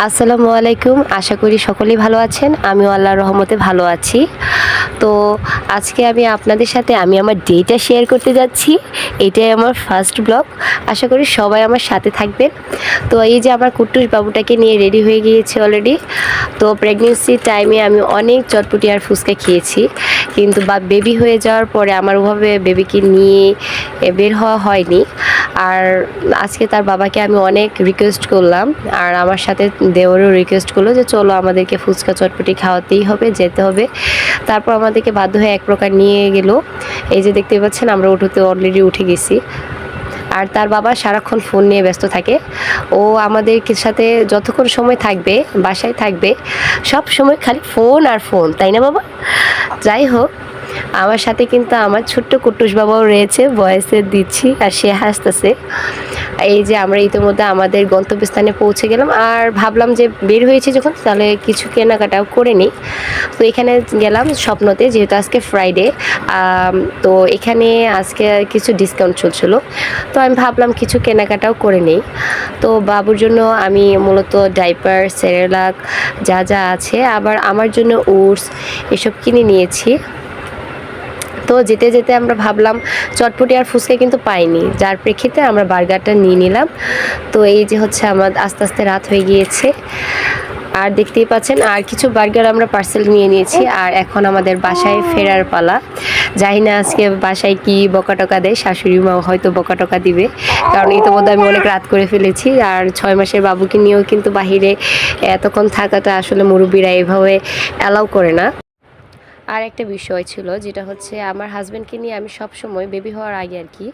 আসসালামু আলাইকুম। আশা করি সকলেই ভালো আছেন। আমিও আল্লাহর রহমতে ভালো আছি। তো আজকে আমি আপনাদের সাথে আমার ডেটা শেয়ার করতে যাচ্ছি। এটাই আমার ফার্স্ট ব্লগ। আশা করি সবাই আমার সাথে থাকবেন। তো এই যে আমার কুট্টুস বাবুটাকে নিয়ে রেডি হয়ে গিয়েছি অলরেডি। তো প্রেগনেন্সির টাইমে আমি অনেক চটপটি আর ফুচকা খেয়েছি। কিন্তু বেবি হয়ে যাওয়ার পরে আমার ওভাবে বেবিকে নিয়ে বের হওয়া হয়নি। আর আজকে তার বাবাকে আমি অনেক রিকোয়েস্ট করলাম, আর আমার সাথে দেওরও রিকোয়েস্ট করলো যে চলো আমাদেরকে ফুচকা চটপটি খাওয়াতেই হবে, যেতে হবে। তারপর আমাদেরকে বাধ্য হয়ে এক প্রকার নিয়ে গেল। এই যে দেখতে পাচ্ছেন আমরা অটোতে অলরেডি উঠে গেছি। আর তার বাবা সারাক্ষণ ফোন নিয়ে ব্যস্ত থাকে। ও আমাদের সাথে যতক্ষণ সময় থাকবে, বাসায় থাকবে, সব সময় খালি ফোন আর ফোন, তাই না বাবা? যাই হোক, আমার সাথে কিন্তু আমার ছোট্ট কুট্টুস বাবাও রয়েছে, ভয়েসে দিচ্ছি আর সে হাসতেছে। এই যে আমরা ইতিমধ্যে আমাদের গন্তব্যস্থানে পৌঁছে গেলাম, আর ভাবলাম যে বের হয়েছি যখন তাহলে কিছু কেনাকাটাও করে নিই। তো এখানে গেলাম স্বপ্নতে, যেহেতু আজকে ফ্রাইডে। তো এখানে আজকে কিছু ডিসকাউন্ট চলছিল, তো আমি ভাবলাম কিছু কেনাকাটাও করে নিই। তো বাবুর জন্য আমি মূলত ডাইপার, সেরেলাক যা যা আছে, আবার আমার জন্য ওটস এসব কিনে নিয়েছি। তো যেতে যেতে আমরা ভাবলাম চটপটি আর ফুচকা কিন্তু পাইনি, যার প্রেক্ষিতে আমরা বার্গারটা নিয়ে নিলাম। তো এই যে হচ্ছে আমার আস্তে আস্তে রাত হয়ে গিয়েছে, আর দেখতেই পাচ্ছেন আর কিছু বার্গার আমরা পার্সেল নিয়ে নিয়েছি। আর এখন আমাদের বাসায় ফেরার পালা। জানি না আজকে বাসায় কি বকাটকা দেয়, শাশুড়ি মা হয়তো বকাটকা দিবে, কারণ ইতিমধ্যে আমি অনেক রাত করে ফেলেছি। আর 6 মাসের বাবুকে নিয়েও কিন্তু বাহিরে এতক্ষণ থাকাটা আসলে মুরব্বীরা এভাবে অ্যালাউ করে না। আর একটা বিষয় ছিল, যেটা হচ্ছে আমার হাজব্যান্ডকে নিয়ে আমি সবসময়, বেবি হওয়ার আগে আর কি,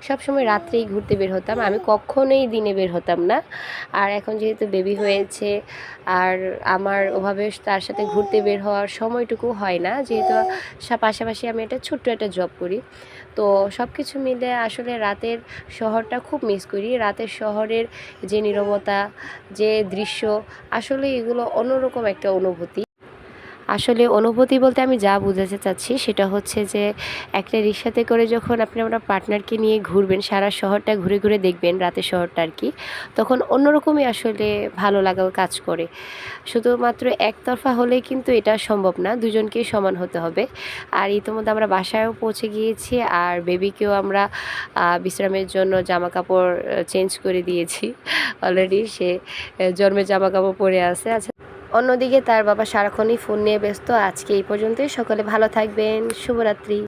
সবসময় রাত্রেই ঘুরতে বের হতাম, আমি কখনোই দিনে বের হতাম না। আর এখন যেহেতু বেবি হয়েছে, আর আমার ওভাবে তার সাথে ঘুরতে বের হওয়ার সময়টুকু হয় না, যেহেতু পাশাপাশি আমি একটা ছোট্ট একটা জব করি। তো সব কিছু মিলে আসলে রাতের শহরটা খুব মিস করি। রাতের শহরের যে নীরবতা, যে দৃশ্য, আসলে এগুলো অন্যরকম একটা অনুভূতি। আসলে অনুভূতি বলতে আমি যা বোঝাতে চাচ্ছি সেটা হচ্ছে যে একটা রিক্সাতে করে যখন আপনি আপনার পার্টনারকে নিয়ে ঘুরবেন, সারা শহরটা ঘুরে ঘুরে দেখবেন, রাতের শহরটা আর কি, তখন অন্যরকমই আসলে ভালো লাগা কাজ করে। শুধুমাত্র একতরফা হলেই কিন্তু এটা সম্ভব না, দুজনকেই সমান হতে হবে। আর ইতিমধ্যে আমরা বাসায়ও পৌঁছে গিয়েছি, আর বেবিকেও আমরা বিশ্রামের জন্য জামা কাপড় চেঞ্জ করে দিয়েছি অলরেডি। সে জন্মের জামা কাপড় পরে আছে। আচ্ছা, অন্যদিকে তার বাবা সারাক্ষণই ফোন নিয়ে ব্যস্ত। আজকে এই পর্যন্তই। সকলে ভালো থাকবেন। শুভরাত্রি।